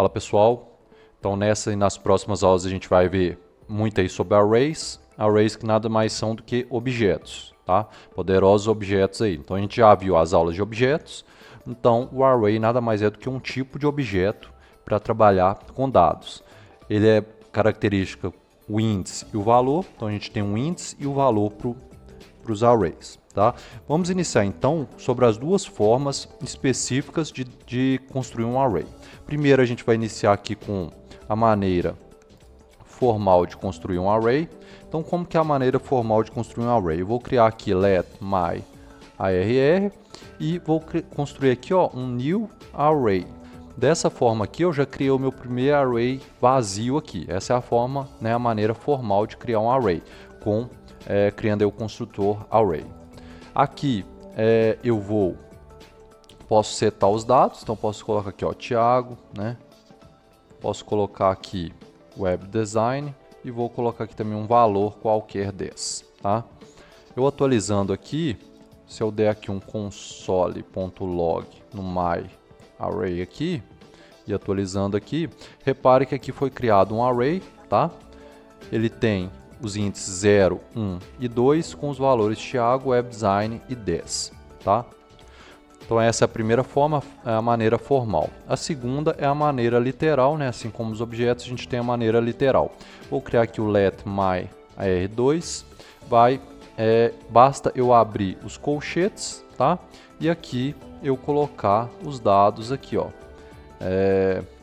Fala pessoal, então nessa e nas próximas aulas a gente vai ver muito aí sobre arrays que nada mais são do que objetos, tá? Poderosos objetos aí. Então a gente já viu as aulas de objetos, então o array nada mais é do que um tipo de objeto para trabalhar com dados. Ele é característica o índice e o valor, então a gente tem um índice e o valor para os arrays. Tá? Vamos iniciar então sobre as duas formas específicas de construir um array. Primeiro a gente vai iniciar aqui com a maneira formal de construir um array. Então como que é a maneira formal de construir um array? Eu vou criar aqui let my arr e vou construir aqui um new array. Dessa forma aqui eu já criei o meu primeiro array vazio aqui. Essa é a forma, né, a maneira formal de criar um array, criando aí o construtor array. Aqui posso setar os dados, então posso colocar aqui Thiago, né? Posso colocar aqui web design e vou colocar aqui também um valor qualquer desse, tá? Eu atualizando aqui, se eu der aqui um console.log no my array aqui e atualizando aqui, repare que aqui foi criado um array, tá? Ele tem os índices 0, 1 e 2 com os valores Thiago, Web Design e 10. Tá? Então essa é a primeira forma, é a maneira formal. A segunda é a maneira literal, né? Assim como os objetos, a gente tem a maneira literal. Vou criar aqui o let my ar2, basta eu abrir os colchetes, tá? E aqui eu colocar os dados aqui,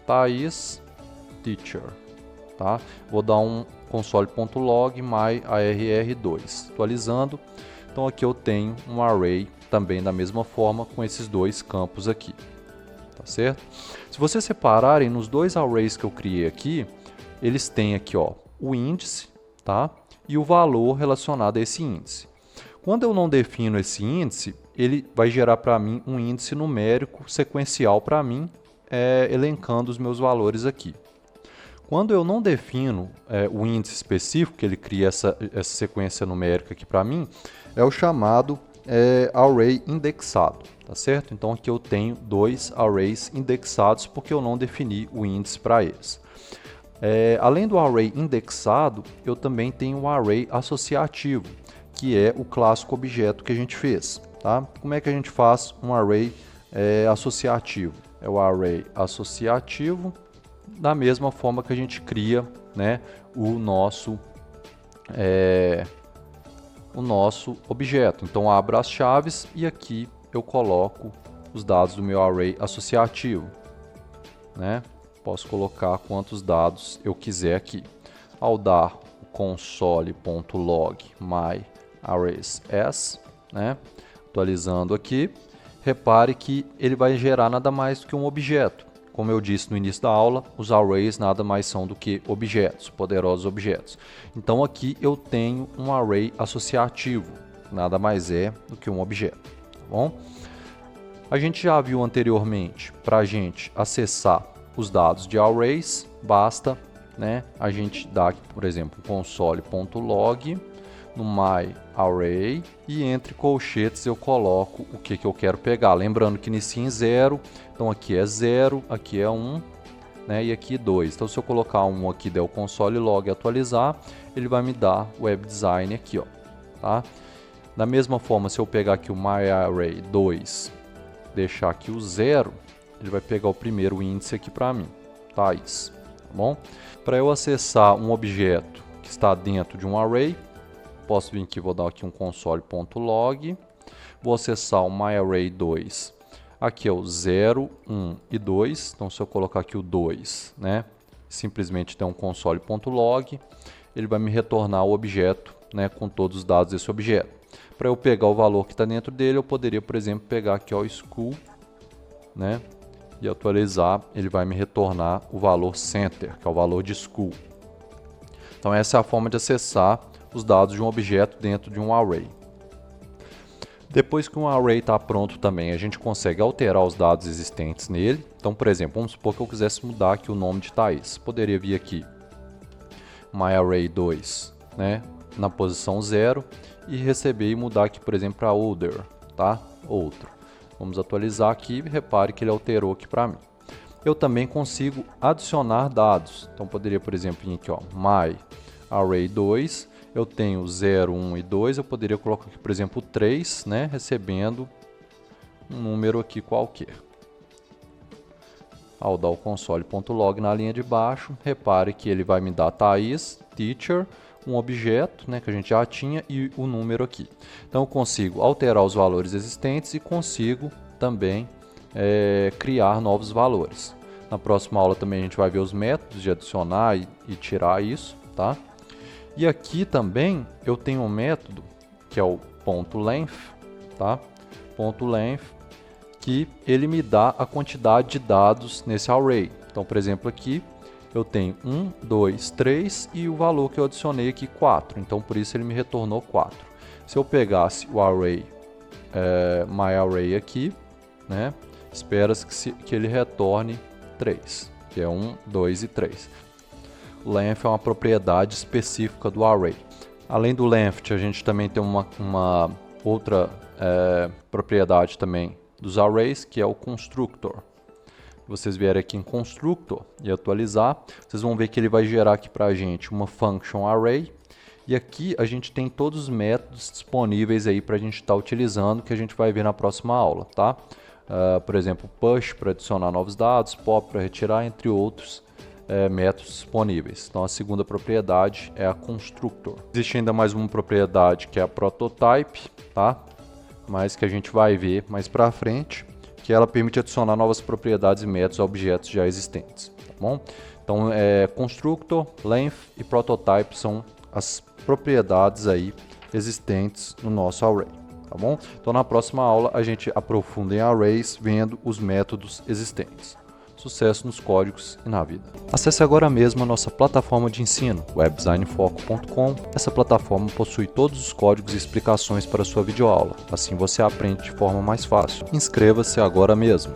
Thaís teacher, tá? Vou dar um console.log my arr2, atualizando. Então aqui eu tenho um array também da mesma forma com esses dois campos aqui, tá certo? Se vocês separarem nos dois arrays que eu criei aqui, eles têm aqui o índice, tá? E o valor relacionado a esse índice. Quando eu não defino esse índice, ele vai gerar para mim um índice numérico sequencial para mim, elencando os meus valores aqui. Quando eu não defino o índice específico, que ele cria essa sequência numérica aqui para mim, é o chamado array indexado, tá certo? Então aqui eu tenho dois arrays indexados porque eu não defini o índice para eles. Além do array indexado, eu também tenho um array associativo, que é o clássico objeto que a gente fez. Tá? Como é que a gente faz um array associativo? É o array associativo da mesma forma que a gente cria, né, o nosso objeto. Então abro as chaves e aqui eu coloco os dados do meu array associativo, né? Posso colocar quantos dados eu quiser aqui. Ao dar o console.log my arrays s, né, atualizando aqui, repare que ele vai gerar nada mais do que um objeto. Como eu disse no início da aula, os arrays nada mais são do que objetos, poderosos objetos. Então aqui eu tenho um array associativo, nada mais é do que um objeto. Tá bom? A gente já viu anteriormente, para a gente acessar os dados de arrays, basta, né, a gente dar aqui, por exemplo, console.log no my array e entre colchetes eu coloco o que eu quero pegar. Lembrando que inicia em 0, então aqui é 0, aqui é 1, né, e aqui 2. Então se eu colocar 1 aqui, der o console.log e atualizar, ele vai me dar o web design aqui, tá? Da mesma forma, se eu pegar aqui o my array 2, deixar aqui o 0, ele vai pegar o primeiro índice aqui para mim, Thaís, tá bom? Para eu acessar um objeto que está dentro de um array, posso vir aqui, vou dar aqui um console.log, vou acessar o myArray2, aqui é o 0, 1 e 2, então se eu colocar aqui o 2, né, simplesmente tem um console.log, ele vai me retornar o objeto, né, com todos os dados desse objeto. Para eu pegar o valor que está dentro dele, eu poderia, por exemplo, pegar aqui o school, né, e atualizar, ele vai me retornar o valor center, que é o valor de school. Então essa é a forma de acessar os dados de um objeto dentro de um array. Depois que um array está pronto também, a gente consegue alterar os dados existentes nele. Então, por exemplo, vamos supor que eu quisesse mudar aqui o nome de Thaís. Poderia vir aqui, myArray2, né, na posição 0 e receber e mudar aqui, por exemplo, para older, tá? Outro. Vamos atualizar aqui e repare que ele alterou aqui para mim. eu também consigo adicionar dados. Então poderia, por exemplo, vir aqui, ó, my array 2, eu tenho 0, 1 e 2, eu poderia colocar aqui, por exemplo, 3, né, recebendo um número aqui qualquer. Ao dar o console.log na linha de baixo, repare que ele vai me dar Thaís, teacher, um objeto, né, que a gente já tinha, e o número aqui. Então eu consigo alterar os valores existentes e consigo também criar novos valores. Na próxima aula também a gente vai ver os métodos de adicionar e tirar isso, tá? E aqui também eu tenho um método que é o .length, tá? .length, que ele me dá a quantidade de dados nesse array. Então, por exemplo, aqui eu tenho 1, 2, 3 e o valor que eu adicionei aqui 4. Então, por isso ele me retornou 4. Se eu pegasse o array, myArray aqui, né, espera-se que ele retorne 3, que é 1, 2 e 3. O length é uma propriedade específica do array. Além do length, a gente também tem uma outra propriedade também dos arrays, que é o constructor. Vocês vierem aqui em constructor e atualizar, vocês vão ver que ele vai gerar aqui para a gente uma function array. E aqui a gente tem todos os métodos disponíveis aí para a gente estar utilizando, que a gente vai ver na próxima aula, tá? Por exemplo, push para adicionar novos dados, pop para retirar, entre outros métodos disponíveis. Então a segunda propriedade é a constructor. Existe ainda mais uma propriedade que é a prototype, tá? Mas que a gente vai ver mais para frente, que ela permite adicionar novas propriedades e métodos a objetos já existentes, tá bom? Então, constructor, length e prototype são as propriedades aí existentes no nosso array, tá bom? Então, na próxima aula a gente aprofunda em arrays, vendo os métodos existentes. Sucesso nos códigos e na vida. Acesse agora mesmo a nossa plataforma de ensino, webdesignfoco.com. Essa plataforma possui todos os códigos e explicações para a sua videoaula. Assim você aprende de forma mais fácil. Inscreva-se agora mesmo.